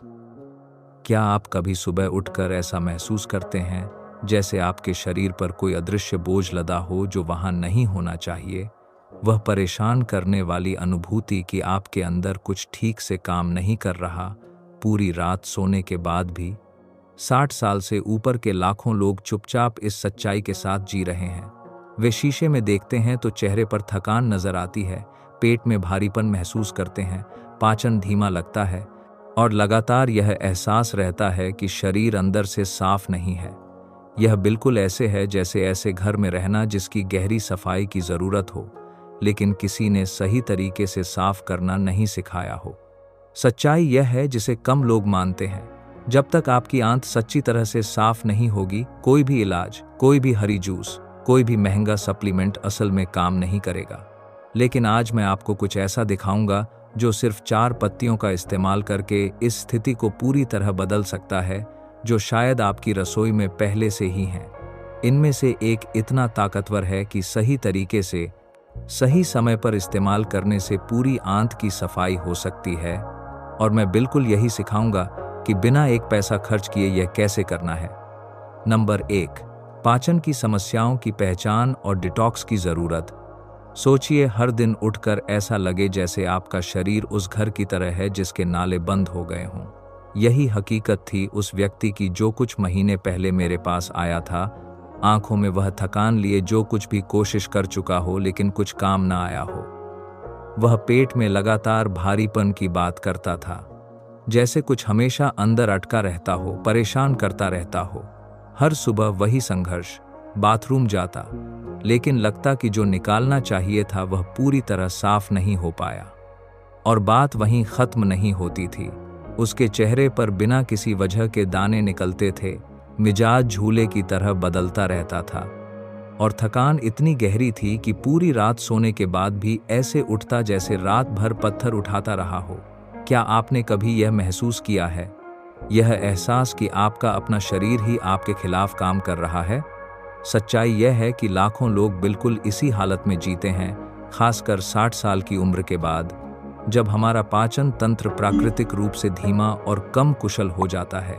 क्या आप कभी सुबह उठकर ऐसा महसूस करते हैं जैसे आपके शरीर पर कोई अदृश्य बोझ लदा हो जो वहां नहीं होना चाहिए? वह परेशान करने वाली अनुभूति कि आपके अंदर कुछ ठीक से काम नहीं कर रहा, पूरी रात सोने के बाद भी। 60 साल से ऊपर के लाखों लोग चुपचाप इस सच्चाई के साथ जी रहे हैं। वे शीशे में देखते हैं तो चेहरे पर थकान नजर आती है, पेट में भारीपन महसूस करते हैं, पाचन धीमा लगता है और लगातार यह एहसास रहता है कि शरीर अंदर से साफ नहीं है। यह बिल्कुल ऐसे है जैसे ऐसे घर में रहना जिसकी गहरी सफाई की जरूरत हो, लेकिन किसी ने सही तरीके से साफ करना नहीं सिखाया हो। सच्चाई यह है जिसे कम लोग मानते हैं। जब तक आपकी आंत सच्ची तरह से साफ नहीं होगी, कोई भी इलाज, कोई भी हरी जूस, कोई भी महंगा सप्लीमेंट असल में काम नहीं करेगा। लेकिन आज मैं आपको कुछ ऐसा दिखाऊंगा जो सिर्फ 4 पत्तियों का इस्तेमाल करके इस स्थिति को पूरी तरह बदल सकता है, जो शायद आपकी रसोई में पहले से ही हैं। इनमें से एक इतना ताकतवर है कि सही तरीके से, सही समय पर इस्तेमाल करने से पूरी आंत की सफाई हो सकती है। और मैं बिल्कुल यही सिखाऊंगा कि बिना एक पैसा खर्च किए यह कैसे करना है। नंबर 1, पाचन की समस्याओं की पहचान और डिटॉक्स की जरूरत। सोचिए, हर दिन उठकर ऐसा लगे जैसे आपका शरीर उस घर की तरह है जिसके नाले बंद हो गए हों। यही हकीकत थी उस व्यक्ति की जो कुछ महीने पहले मेरे पास आया था। आंखों में वह थकान लिए जो कुछ भी कोशिश कर चुका हो लेकिन कुछ काम ना आया हो। वह पेट में लगातार भारीपन की बात करता था, जैसे कुछ हमेशा अंदर अटका रहता हो, परेशान करता रहता हो। हर सुबह वही संघर्ष, बाथरूम जाता, लेकिन लगता कि जो निकालना चाहिए था वह पूरी तरह साफ नहीं हो पाया। और बात वहीं खत्म नहीं होती थी। उसके चेहरे पर बिना किसी वजह के दाने निकलते थे, मिजाज झूले की तरह बदलता रहता था और थकान इतनी गहरी थी कि पूरी रात सोने के बाद भी ऐसे उठता जैसे रात भर पत्थर उठाता रहा हो। क्या आपने कभी यह महसूस किया है, यह एहसास कि आपका अपना शरीर ही आपके खिलाफ काम कर रहा है? सच्चाई यह है कि लाखों लोग बिल्कुल इसी हालत में जीते हैं, खासकर 60 साल की उम्र के बाद, जब हमारा पाचन तंत्र प्राकृतिक रूप से धीमा और कम कुशल हो जाता है।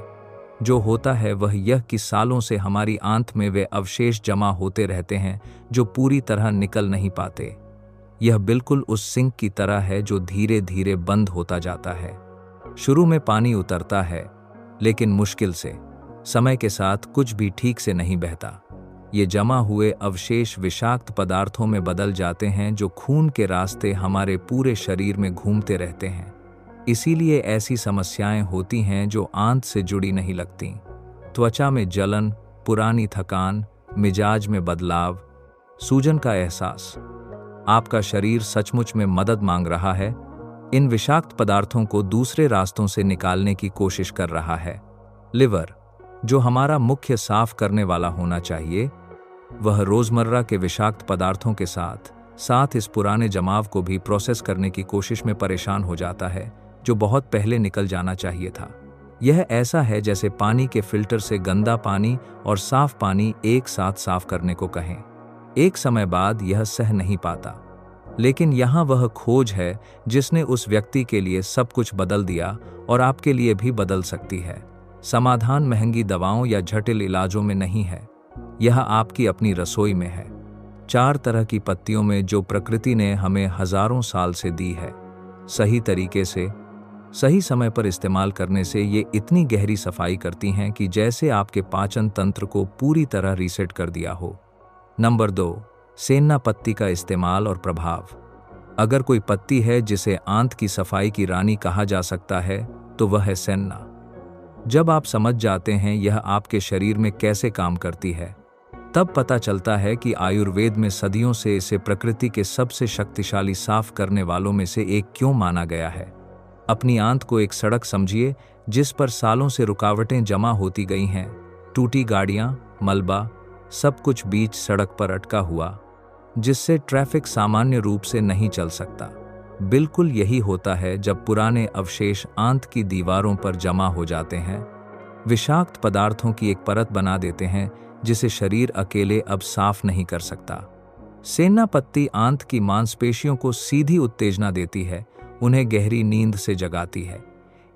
जो होता है वह यह कि सालों से हमारी आंत में वे अवशेष जमा होते रहते हैं जो पूरी तरह निकल नहीं पाते। यह बिल्कुल उस सिंक की तरह है जो धीरे धीरे बंद होता जाता है। शुरू में पानी उतरता है, लेकिन मुश्किल से। समय के साथ कुछ भी ठीक से नहीं बहता। ये जमा हुए अवशेष विषाक्त पदार्थों में बदल जाते हैं जो खून के रास्ते हमारे पूरे शरीर में घूमते रहते हैं। इसीलिए ऐसी समस्याएं होती हैं जो आंत से जुड़ी नहीं लगती। त्वचा में जलन, पुरानी थकान, मिजाज में बदलाव, सूजन का एहसास। आपका शरीर सचमुच में मदद मांग रहा है, इन विषाक्त पदार्थों को दूसरे रास्तों से निकालने की कोशिश कर रहा है। लिवर, जो हमारा मुख्य साफ करने वाला होना चाहिए, वह रोजमर्रा के विषाक्त पदार्थों के साथ साथ इस पुराने जमाव को भी प्रोसेस करने की कोशिश में परेशान हो जाता है, जो बहुत पहले निकल जाना चाहिए था। यह ऐसा है जैसे पानी के फिल्टर से गंदा पानी और साफ पानी एक साथ साफ करने को कहें। एक समय बाद यह सह नहीं पाता। लेकिन यहाँ वह खोज है जिसने उस व्यक्ति के लिए सब कुछ बदल दिया और आपके लिए भी बदल सकती है। समाधान महंगी दवाओं या जटिल इलाजों में नहीं है, यह आपकी अपनी रसोई में है। 4 तरह की पत्तियों में जो प्रकृति ने हमें हजारों साल से दी है। सही तरीके से, सही समय पर इस्तेमाल करने से ये इतनी गहरी सफाई करती हैं कि जैसे आपके पाचन तंत्र को पूरी तरह रीसेट कर दिया हो। नंबर 2, सेन्ना पत्ती का इस्तेमाल और प्रभाव। अगर कोई पत्ती है जिसे आंत की सफाई की रानी कहा जा सकता है, तो वह है सेन्ना। जब आप समझ जाते हैं यह आपके शरीर में कैसे काम करती है, तब पता चलता है कि आयुर्वेद में सदियों से इसे प्रकृति के सबसे शक्तिशाली साफ करने वालों में से एक क्यों माना गया है। अपनी आंत को एक सड़क समझिए जिस पर सालों से रुकावटें जमा होती गई हैं, टूटी गाड़ियां, मलबा, सब कुछ बीच सड़क पर अटका हुआ, जिससे ट्रैफिक सामान्य रूप से नहीं चल सकता। बिल्कुल यही होता है जब पुराने अवशेष आंत की दीवारों पर जमा हो जाते हैं, विषाक्त पदार्थों की एक परत बना देते हैं जिसे शरीर अकेले अब साफ नहीं कर सकता। सेन्ना पत्ती आंत की मांसपेशियों को सीधी उत्तेजना देती है, उन्हें गहरी नींद से जगाती है।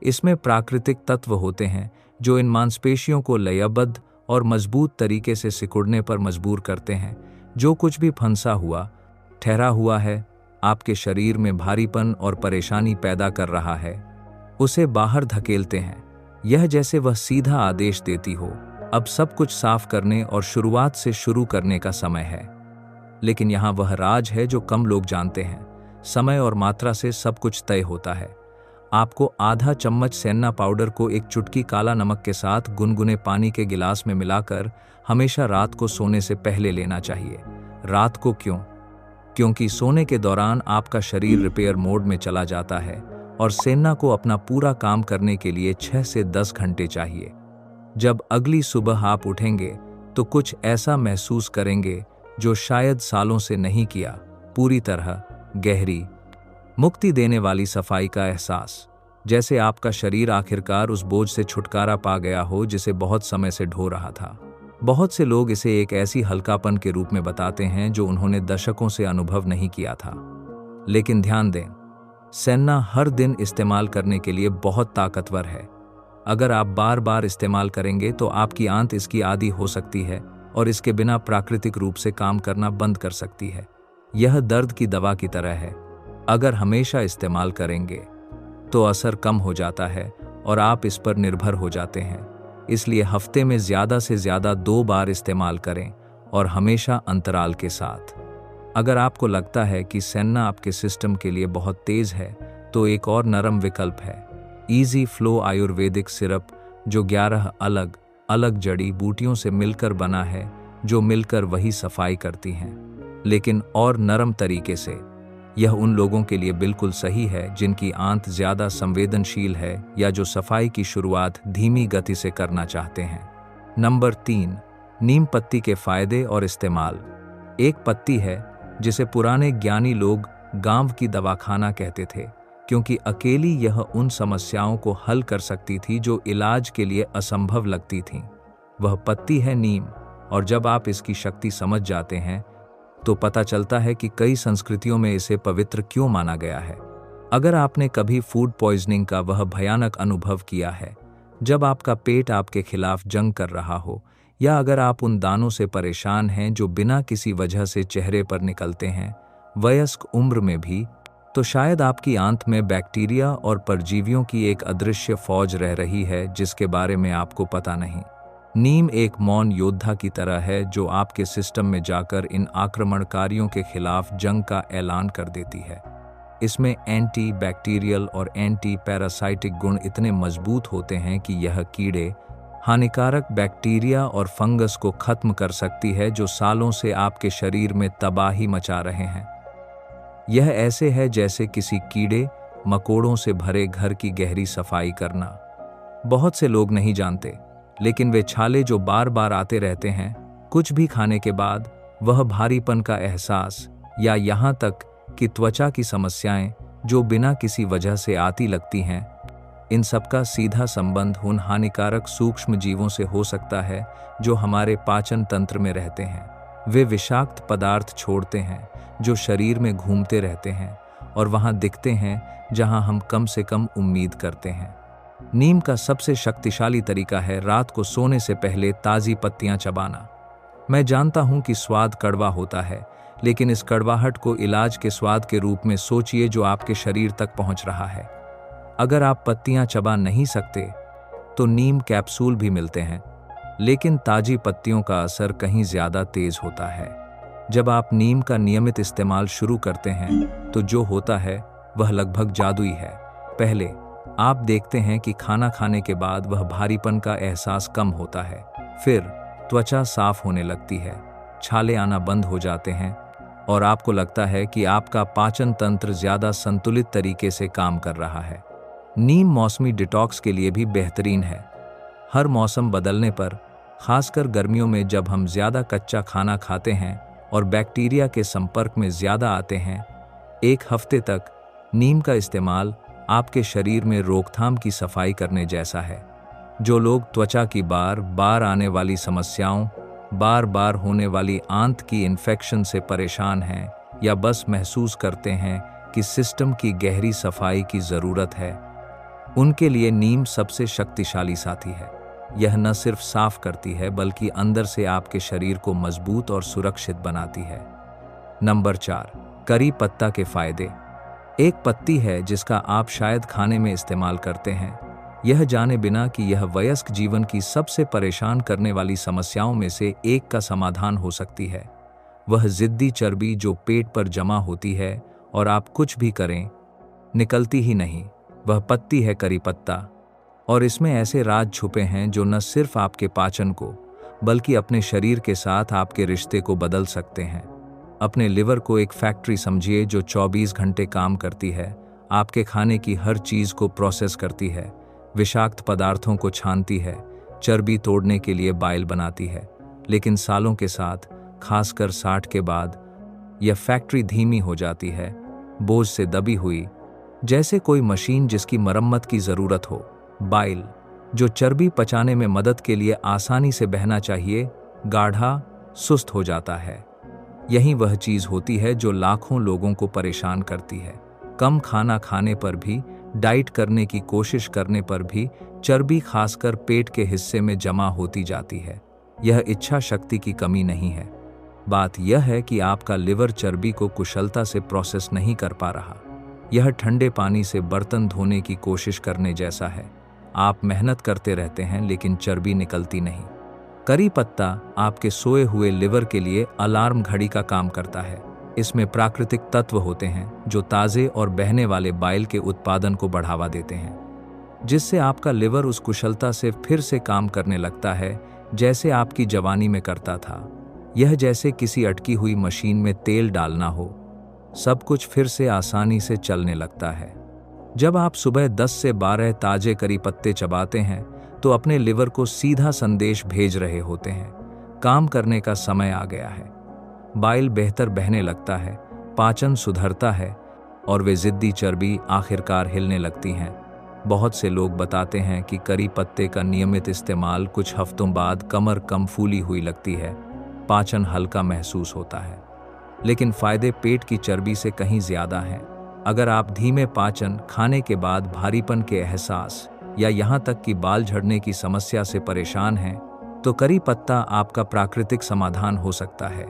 इसमें प्राकृतिक तत्व होते हैं जो इन मांसपेशियों को लयबद्ध और मजबूत तरीके से सिकुड़ने पर मजबूर करते हैं। जो कुछ भी फंसा हुआ, ठहरा हुआ है, आपके शरीर में भारीपन और परेशानी पैदा कर रहा है, उसे बाहर धकेलते हैं। यह जैसे वह सीधा आदेश देती हो, अब सब कुछ साफ करने और शुरुआत से शुरू करने का समय है। लेकिन यहाँ वह राज है जो कम लोग जानते हैं। समय और मात्रा से सब कुछ तय होता है। आपको आधा चम्मच सेन्ना पाउडर को एक चुटकी काला नमक के साथ गुनगुने पानी के गिलास में मिलाकर हमेशा रात को सोने से पहले लेना चाहिए। रात को क्यों? क्योंकि सोने के दौरान आपका शरीर रिपेयर मोड में चला जाता है और सेन्ना को अपना पूरा काम करने के लिए 6 से 10 घंटे चाहिए। जब अगली सुबह आप उठेंगे तो कुछ ऐसा महसूस करेंगे जो शायद सालों से नहीं किया, पूरी तरह गहरी, मुक्ति देने वाली सफाई का एहसास। जैसे आपका शरीर आखिरकार उस बोझ से छुटकारा पा गया हो जिसे बहुत समय से ढो रहा था। बहुत से लोग इसे एक ऐसी हल्कापन के रूप में बताते हैं जो उन्होंने दशकों से अनुभव नहीं किया था। लेकिन ध्यान दें, सेन्ना हर दिन इस्तेमाल करने के लिए बहुत ताकतवर है। अगर आप बार बार इस्तेमाल करेंगे तो आपकी आंत इसकी आदी हो सकती है और इसके बिना प्राकृतिक रूप से काम करना बंद कर सकती है। यह दर्द की दवा की तरह है। अगर हमेशा इस्तेमाल करेंगे तो असर कम हो जाता है और आप इस पर निर्भर हो जाते हैं। इसलिए हफ्ते में ज़्यादा से ज़्यादा 2 बार इस्तेमाल करें और हमेशा अंतराल के साथ। अगर आपको लगता है कि सेन्ना आपके सिस्टम के लिए बहुत तेज़ है तो एक और नरम विकल्प है इजी फ्लो आयुर्वेदिक सिरप, जो 11 अलग अलग जड़ी बूटियों से मिलकर बना है, जो मिलकर वही सफाई करती हैं, लेकिन और नरम तरीके से। यह उन लोगों के लिए बिल्कुल सही है जिनकी आंत ज़्यादा संवेदनशील है या जो सफाई की शुरुआत धीमी गति से करना चाहते हैं। नंबर 3, नीम पत्ती के फायदे और इस्तेमाल। एक पत्ती है जिसे पुराने ज्ञानी लोग गांव की दवाखाना कहते थे, क्योंकि अकेली यह उन समस्याओं को हल कर सकती थी जो इलाज के लिए असंभव लगती थीं। वह पत्ती है नीम, और जब आप इसकी शक्ति समझ जाते हैं तो पता चलता है कि कई संस्कृतियों में इसे पवित्र क्यों माना गया है। अगर आपने कभी फूड पॉइजनिंग का वह भयानक अनुभव किया है जब आपका पेट आपके खिलाफ जंग कर रहा हो, या अगर आप उन दानों से परेशान हैं जो बिना किसी वजह से चेहरे पर निकलते हैं, वयस्क उम्र में भी, तो शायद आपकी आंत में बैक्टीरिया और परजीवियों की एक अदृश्य फौज रह रही है जिसके बारे में आपको पता नहीं। नीम एक मौन योद्धा की तरह है जो आपके सिस्टम में जाकर इन आक्रमणकारियों के खिलाफ जंग का ऐलान कर देती है। इसमें एंटी बैक्टीरियल और एंटी पैरासाइटिक गुण इतने मजबूत होते हैं कि यह कीड़े, हानिकारक बैक्टीरिया और फंगस को खत्म कर सकती है जो सालों से आपके शरीर में तबाही मचा रहे हैं। यह ऐसे है जैसे किसी कीड़े मकोड़ों से भरे घर की गहरी सफाई करना। बहुत से लोग नहीं जानते, लेकिन वे छाले जो बार बार आते रहते हैं, कुछ भी खाने के बाद, वह भारीपन का एहसास, या यहाँ तक कि त्वचा की समस्याएं जो बिना किसी वजह से आती लगती हैं, इन सब का सीधा संबंध उन हानिकारक सूक्ष्म जीवों से हो सकता है जो हमारे पाचन तंत्र में रहते हैं। वे विषाक्त पदार्थ छोड़ते हैं जो शरीर में घूमते रहते हैं और वहाँ दिखते हैं जहाँ हम कम से कम उम्मीद करते हैं। नीम का सबसे शक्तिशाली तरीका है रात को सोने से पहले ताज़ी पत्तियां चबाना। मैं जानता हूं कि स्वाद कड़वा होता है, लेकिन इस कड़वाहट को इलाज के स्वाद के रूप में सोचिए जो आपके शरीर तक पहुंच रहा है। अगर आप पत्तियां चबा नहीं सकते तो नीम कैप्सूल भी मिलते हैं, लेकिन ताज़ी पत्तियों का असर कहीं ज़्यादा तेज होता है। जब आप नीम का नियमित इस्तेमाल शुरू करते हैं तो जो होता है वह लगभग जादुई है। पहले आप देखते हैं कि खाना खाने के बाद वह भारीपन का एहसास कम होता है, फिर त्वचा साफ होने लगती है, छाले आना बंद हो जाते हैं और आपको लगता है कि आपका पाचन तंत्र ज़्यादा संतुलित तरीके से काम कर रहा है। नीम मौसमी डिटॉक्स के लिए भी बेहतरीन है। हर मौसम बदलने पर, खासकर गर्मियों में जब हम ज़्यादा कच्चा खाना खाते हैं और बैक्टीरिया के संपर्क में ज़्यादा आते हैं, 1 हफ्ते तक नीम का इस्तेमाल आपके शरीर में रोकथाम की सफाई करने जैसा है। जो लोग त्वचा की बार बार आने वाली समस्याओं, बार बार होने वाली आंत की इन्फेक्शन से परेशान हैं या बस महसूस करते हैं कि सिस्टम की गहरी सफाई की ज़रूरत है, उनके लिए नीम सबसे शक्तिशाली साथी है। यह न सिर्फ साफ करती है बल्कि अंदर से आपके शरीर को मजबूत और सुरक्षित बनाती है। नंबर 4, करी पत्ता के फायदे। एक पत्ती है जिसका आप शायद खाने में इस्तेमाल करते हैं, यह जाने बिना कि यह वयस्क जीवन की सबसे परेशान करने वाली समस्याओं में से एक का समाधान हो सकती है। वह जिद्दी चर्बी जो पेट पर जमा होती है और आप कुछ भी करें निकलती ही नहीं, वह पत्ती है करी पत्ता। और इसमें ऐसे राज छुपे हैं जो न सिर्फ आपके पाचन को बल्कि अपने शरीर के साथ आपके रिश्ते को बदल सकते हैं। अपने लिवर को एक फैक्ट्री समझिए जो 24 घंटे काम करती है, आपके खाने की हर चीज़ को प्रोसेस करती है, विषाक्त पदार्थों को छानती है, चर्बी तोड़ने के लिए बाइल बनाती है। लेकिन सालों के साथ, खासकर 60 के बाद, यह फैक्ट्री धीमी हो जाती है, बोझ से दबी हुई, जैसे कोई मशीन जिसकी मरम्मत की ज़रूरत हो। बाइल, जो चर्बी पचाने में मदद के लिए आसानी से बहना चाहिए, गाढ़ा, सुस्त हो जाता है। यही वह चीज़ होती है जो लाखों लोगों को परेशान करती है। कम खाना खाने पर भी, डाइट करने की कोशिश करने पर भी चर्बी खासकर पेट के हिस्से में जमा होती जाती है। यह इच्छा शक्ति की कमी नहीं है। बात यह है कि आपका लिवर चर्बी को कुशलता से प्रोसेस नहीं कर पा रहा। यह ठंडे पानी से बर्तन धोने की कोशिश करने जैसा है। आप मेहनत करते रहते हैं लेकिन चर्बी निकलती नहीं। करी पत्ता आपके सोए हुए लिवर के लिए अलार्म घड़ी का काम करता है। इसमें प्राकृतिक तत्व होते हैं जो ताज़े और बहने वाले बाइल के उत्पादन को बढ़ावा देते हैं, जिससे आपका लिवर उस कुशलता से फिर से काम करने लगता है जैसे आपकी जवानी में करता था। यह जैसे किसी अटकी हुई मशीन में तेल डालना हो, सब कुछ फिर से आसानी से चलने लगता है। जब आप सुबह 10 से 12 ताजे करी पत्ते चबाते हैं तो अपने लिवर को सीधा संदेश भेज रहे होते हैं, काम करने का समय आ गया है। बाइल बेहतर बहने लगता है, पाचन सुधरता है और वे जिद्दी चर्बी आखिरकार हिलने लगती हैं। बहुत से लोग बताते हैं कि करी पत्ते का नियमित इस्तेमाल कुछ हफ्तों बाद कमर कम फूली हुई लगती है, पाचन हल्का महसूस होता है। लेकिन फायदे पेट की चर्बी से कहीं ज्यादा हैं। अगर आप धीमे पाचन, खाने के बाद भारीपन के एहसास या यहाँ तक कि बाल झड़ने की समस्या से परेशान हैं, तो करी पत्ता आपका प्राकृतिक समाधान हो सकता है।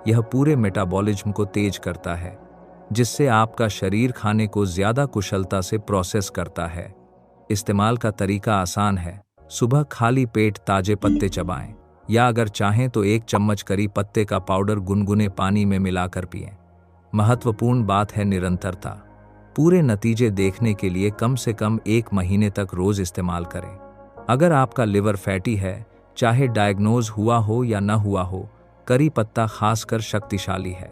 यह पूरे मेटाबॉलिज्म को तेज करता है, जिससे आपका शरीर खाने को ज्यादा कुशलता से प्रोसेस करता है। इस्तेमाल का तरीका आसान है। सुबह खाली पेट ताजे पत्ते चबाएं, या अगर चाहें तो 1 चम्मच करी पत्ते का पाउडर गुनगुने पानी में मिलाकर पिएं। महत्वपूर्ण बात है निरंतरता। पूरे नतीजे देखने के लिए कम से कम 1 महीने तक रोज इस्तेमाल करें। अगर आपका लिवर फैटी है, चाहे डायग्नोज हुआ हो या न हुआ हो, करी पत्ता खासकर शक्तिशाली है।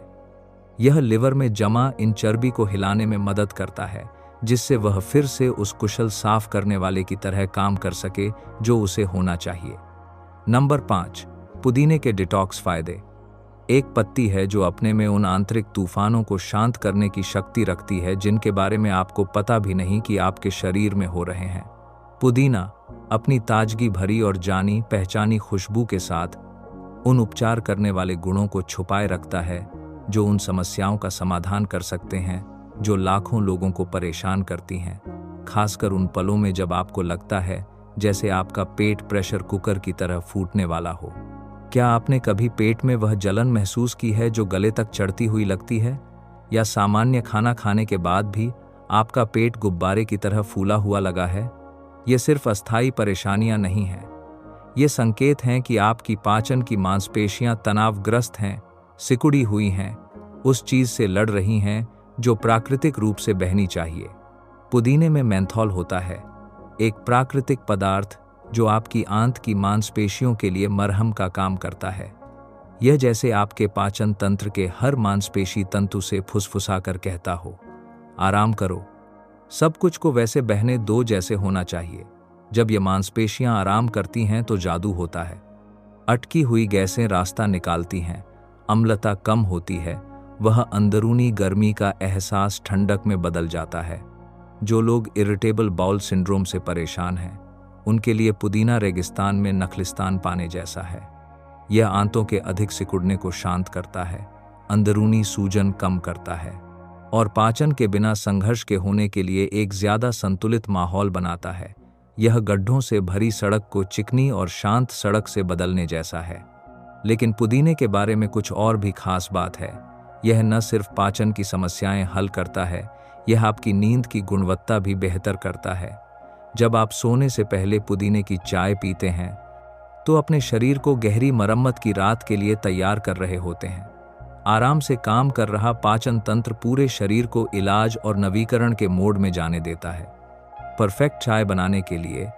यह लिवर में जमा इन चर्बी को हिलाने में मदद करता है, जिससे वह फिर से उस कुशल साफ करने वाले की तरह काम कर सके जो उसे होना चाहिए। नंबर 5, पुदीने के डिटॉक्स फायदे। एक पत्ती है जो अपने में उन आंतरिक तूफानों को शांत करने की शक्ति रखती है जिनके बारे में आपको पता भी नहीं कि आपके शरीर में हो रहे हैं। पुदीना अपनी ताजगी भरी और जानी पहचानी खुशबू के साथ उन उपचार करने वाले गुणों को छुपाए रखता है जो उन समस्याओं का समाधान कर सकते हैं जो लाखों लोगों को परेशान करती हैं, खासकर उन पलों में जब आपको लगता है जैसे आपका पेट प्रेशर कुकर की तरह फूटने वाला हो। क्या आपने कभी पेट में वह जलन महसूस की है जो गले तक चढ़ती हुई लगती है, या सामान्य खाना खाने के बाद भी आपका पेट गुब्बारे की तरह फूला हुआ लगा है? ये सिर्फ अस्थायी परेशानियां नहीं हैं, ये संकेत हैं कि आपकी पाचन की मांसपेशियां तनावग्रस्त हैं, सिकुड़ी हुई हैं, उस चीज से लड़ रही हैं जो प्राकृतिक रूप से बहनी चाहिए। पुदीने में मेंथॉल होता है, एक प्राकृतिक पदार्थ जो आपकी आंत की मांसपेशियों के लिए मरहम का काम करता है। यह जैसे आपके पाचन तंत्र के हर मांसपेशी तंतु से फुसफुसाकर कहता हो, आराम करो, सब कुछ को वैसे बहने दो जैसे होना चाहिए। जब ये मांसपेशियां आराम करती हैं तो जादू होता है। अटकी हुई गैसें रास्ता निकालती हैं, अम्लता कम होती है, वह अंदरूनी गर्मी का एहसास ठंडक में बदल जाता है। जो लोग इरिटेबल बाउल सिंड्रोम से परेशान हैं, उनके लिए पुदीना रेगिस्तान में नखलिस्तान पाने जैसा है। यह आंतों के अधिक सिकुड़ने को शांत करता है, अंदरूनी सूजन कम करता है और पाचन के बिना संघर्ष के होने के लिए एक ज्यादा संतुलित माहौल बनाता है। यह गड्ढों से भरी सड़क को चिकनी और शांत सड़क से बदलने जैसा है। लेकिन पुदीने के बारे में कुछ और भी खास बात है। यह न सिर्फ पाचन की समस्याएं हल करता है, यह आपकी नींद की गुणवत्ता भी बेहतर करता है। जब आप सोने से पहले पुदीने की चाय पीते हैं तो अपने शरीर को गहरी मरम्मत की रात के लिए तैयार कर रहे होते हैं। आराम से काम कर रहा पाचन तंत्र पूरे शरीर को इलाज और नवीकरण के मोड में जाने देता है। परफेक्ट चाय बनाने के लिए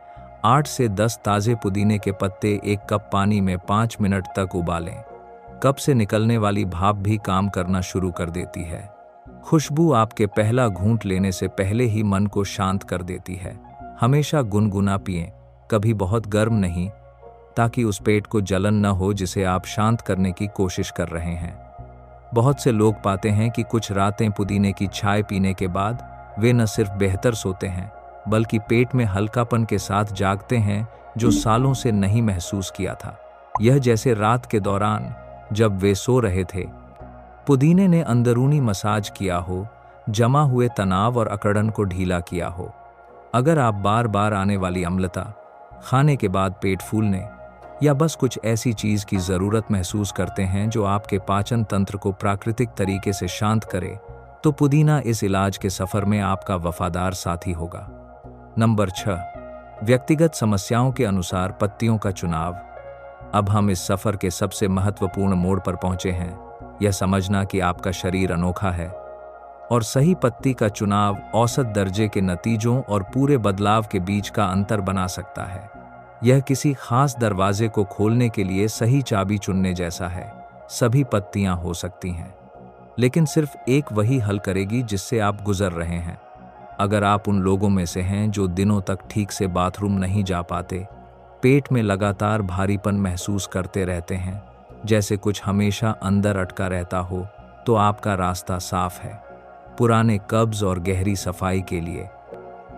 8 से 10 ताज़े पुदीने के पत्ते 1 कप पानी में 5 मिनट तक उबालें। कप से निकलने वाली भाप भी काम करना शुरू कर देती है। खुशबू आपके पहला घूंट लेने से पहले ही मन को शांत कर देती है। हमेशा गुनगुना पिएं, कभी बहुत गर्म नहीं, ताकि उस पेट को जलन न हो जिसे आप शांत करने की कोशिश कर रहे हैं। बहुत से लोग पाते हैं कि कुछ रातें पुदीने की चाय पीने के बाद वे न सिर्फ बेहतर सोते हैं, बल्कि पेट में हल्कापन के साथ जागते हैं जो सालों से नहीं महसूस किया था। यह जैसे रात के दौरान जब वे सो रहे थे, पुदीने ने अंदरूनी मसाज किया हो, जमा हुए तनाव और अकड़न को ढीला किया हो। अगर आप बार बार आने वाली अम्लता, खाने के बाद पेट फूलने या बस कुछ ऐसी चीज की जरूरत महसूस करते हैं जो आपके पाचन तंत्र को प्राकृतिक तरीके से शांत करे, तो पुदीना इस इलाज के सफर में आपका वफादार साथी होगा। नंबर 6, व्यक्तिगत समस्याओं के अनुसार पत्तियों का चुनाव। अब हम इस सफर के सबसे महत्वपूर्ण मोड़ पर पहुंचे हैं, यह समझना कि आपका शरीर अनोखा है और सही पत्ती का चुनाव औसत दर्जे के नतीजों और पूरे बदलाव के बीच का अंतर बना सकता है। यह किसी खास दरवाजे को खोलने के लिए सही चाबी चुनने जैसा है। सभी पत्तियां हो सकती हैं, लेकिन सिर्फ एक वही हल करेगी जिससे आप गुजर रहे हैं। अगर आप उन लोगों में से हैं जो दिनों तक ठीक से बाथरूम नहीं जा पाते, पेट में लगातार भारीपन महसूस करते रहते हैं, जैसे कुछ हमेशा अंदर अटका रहता हो, तो आपका रास्ता साफ है। पुराने कब्ज और गहरी सफाई के लिए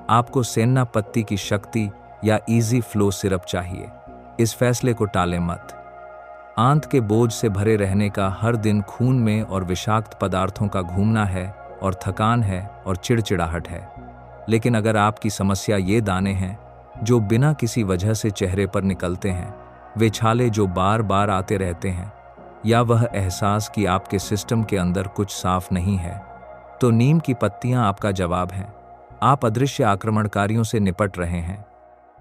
आपको सेन्ना पत्ती की शक्ति या इजी फ्लो सिरप चाहिए। इस फैसले को टालें मत। आंत के बोझ से भरे रहने का हर दिन खून में और विषाक्त पदार्थों का घूमना है और थकान है और चिड़चिड़ाहट है। लेकिन अगर आपकी समस्या ये दाने हैं जो बिना किसी वजह से चेहरे पर निकलते हैं, वे छाले जो बार बार आते रहते हैं, या वह एहसास कि आपके सिस्टम के अंदर कुछ साफ नहीं है, तो नीम की पत्तियां आपका जवाब हैं। आप अदृश्य आक्रमणकारियों से निपट रहे हैं,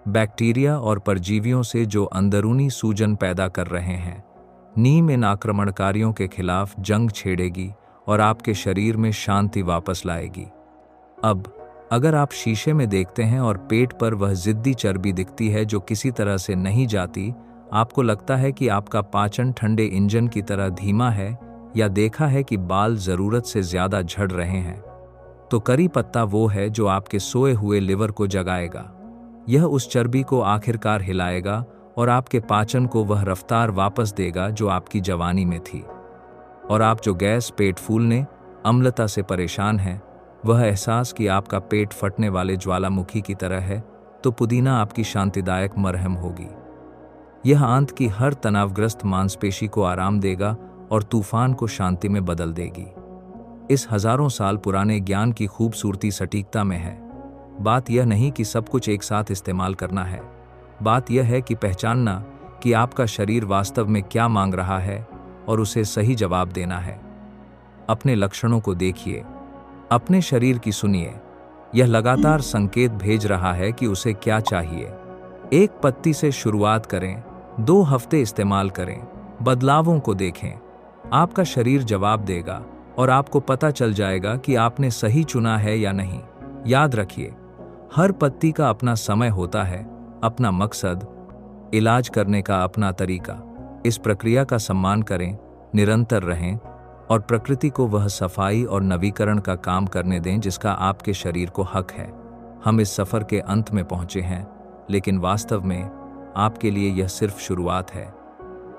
बैक्टीरिया और परजीवियों से जो अंदरूनी सूजन पैदा कर रहे हैं। नीम इन आक्रमणकारियों के खिलाफ जंग छेड़ेगी और आपके शरीर में शांति वापस लाएगी। अब अगर आप शीशे में देखते हैं और पेट पर वह जिद्दी चर्बी दिखती है जो किसी तरह से नहीं जाती, आपको लगता है कि आपका पाचन ठंडे इंजन की तरह धीमा है, या देखा है कि बाल जरूरत से ज्यादा झड़ रहे हैं, तो करी पत्ता वो है जो आपके सोए हुए लिवर को जगाएगा। यह उस चर्बी को आखिरकार हिलाएगा और आपके पाचन को वह रफ्तार वापस देगा जो आपकी जवानी में थी। और आप जो गैस, पेट फूलने, अम्लता से परेशान हैं, वह एहसास कि आपका पेट फटने वाले ज्वालामुखी की तरह है, तो पुदीना आपकी शांतिदायक मरहम होगी। यह आंत की हर तनावग्रस्त मांसपेशी को आराम देगा और तूफान को शांति में बदल देगी। इस हजारों साल पुराने ज्ञान की खूबसूरती सटीकता में है। बात यह नहीं कि सब कुछ एक साथ इस्तेमाल करना है, बात यह है कि पहचानना कि आपका शरीर वास्तव में क्या मांग रहा है और उसे सही जवाब देना है। अपने लक्षणों को देखिए, अपने शरीर की सुनिए। यह लगातार संकेत भेज रहा है कि उसे क्या चाहिए। एक पत्ती से शुरुआत करें, 2 हफ्ते इस्तेमाल करें, बदलावों को देखें। आपका शरीर जवाब देगा और आपको पता चल जाएगा कि आपने सही चुना है या नहीं। याद रखिए, हर पत्ती का अपना समय होता है, अपना मकसद, इलाज करने का अपना तरीका। इस प्रक्रिया का सम्मान करें, निरंतर रहें और प्रकृति को वह सफाई और नवीकरण का काम करने दें जिसका आपके शरीर को हक है। हम इस सफर के अंत में पहुंचे हैं, लेकिन वास्तव में आपके लिए यह सिर्फ शुरुआत है।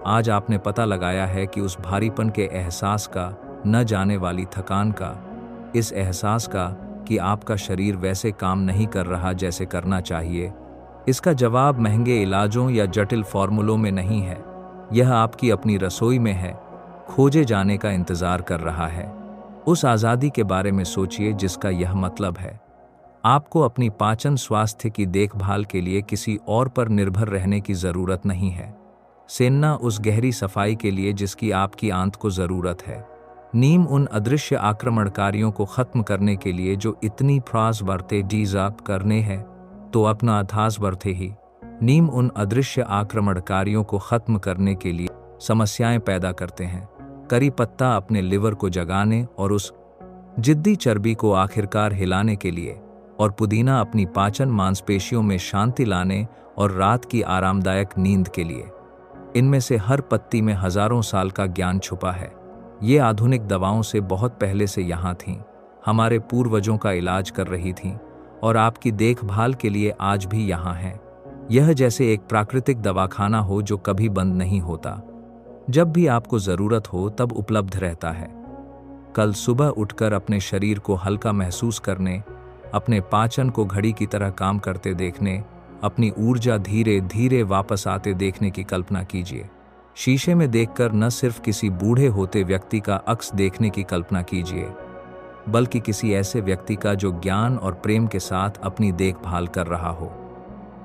आज आपने पता लगाया है कि उस भारीपन के एहसास का, न जाने वाली थकान का, इस एहसास का कि आपका शरीर वैसे काम नहीं कर रहा जैसे करना चाहिए, इसका जवाब महंगे इलाजों या जटिल फॉर्मूलों में नहीं है। यह आपकी अपनी रसोई में है, खोजे जाने का इंतजार कर रहा है। उस आज़ादी के बारे में सोचिए जिसका यह मतलब है आपको अपनी पाचन स्वास्थ्य की देखभाल के लिए किसी और पर निर्भर रहने की ज़रूरत नहीं है। सेन्ना उस गहरी सफाई के लिए जिसकी आपकी आंत को ज़रूरत है। नीम उन अदृश्य आक्रमणकारियों को ख़त्म करने के लिए जो इतनी फ्रास बरते डीजाप करने हैं तो अपना अथास बरते ही। नीम उन अदृश्य आक्रमणकारियों को ख़त्म करने के लिए समस्याएं पैदा करते हैं। करी पत्ता अपने लिवर को जगाने और उस जिद्दी चर्बी को आखिरकार हिलाने के लिए, और पुदीना अपनी पाचन मांसपेशियों में शांति लाने और रात की आरामदायक नींद के लिए। इनमें से हर पत्ती में हजारों साल का ज्ञान छुपा है। ये आधुनिक दवाओं से बहुत पहले से यहाँ थीं, हमारे पूर्वजों का इलाज कर रही थीं और आपकी देखभाल के लिए आज भी यहाँ हैं। यह जैसे एक प्राकृतिक दवाखाना हो जो कभी बंद नहीं होता। जब भी आपको ज़रूरत हो तब उपलब्ध रहता है। कल सुबह उठकर अपने शरीर को हल्का महसूस करने, अपने पाचन को घड़ी की तरह काम करते देखने, अपनी ऊर्जा धीरे धीरे वापस आते देखने की कल्पना कीजिए। शीशे में देखकर न सिर्फ किसी बूढ़े होते व्यक्ति का अक्स देखने की कल्पना कीजिए, बल्कि किसी ऐसे व्यक्ति का जो ज्ञान और प्रेम के साथ अपनी देखभाल कर रहा हो।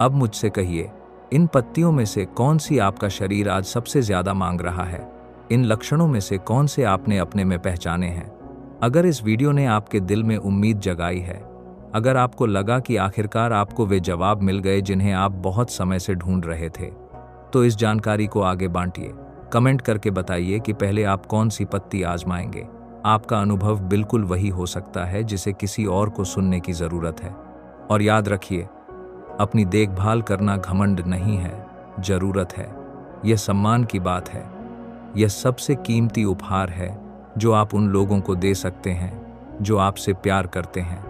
अब मुझसे कहिए, इन पत्तियों में से कौन सी आपका शरीर आज सबसे ज्यादा मांग रहा है? इन लक्षणों में से कौन से आपने अपने में पहचाने हैं? अगर इस वीडियो ने आपके दिल में उम्मीद जगाई है, अगर आपको लगा कि आखिरकार आपको वे जवाब मिल गए जिन्हें आप बहुत समय से ढूंढ रहे थे, तो इस जानकारी को आगे बांटिए। कमेंट करके बताइए कि पहले आप कौन सी पत्ती आजमाएंगे। आपका अनुभव बिल्कुल वही हो सकता है जिसे किसी और को सुनने की ज़रूरत है। और याद रखिए, अपनी देखभाल करना घमंड नहीं है, ज़रूरत है। यह सम्मान की बात है। यह सबसे कीमती उपहार है जो आप उन लोगों को दे सकते हैं जो आपसे प्यार करते हैं।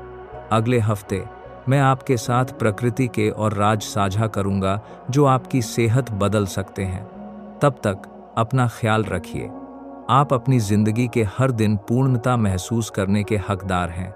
अगले हफ्ते मैं आपके साथ प्रकृति के और राज साझा करूंगा जो आपकी सेहत बदल सकते हैं। तब तक अपना ख्याल रखिए। आप अपनी जिंदगी के हर दिन पूर्णता महसूस करने के हकदार हैं।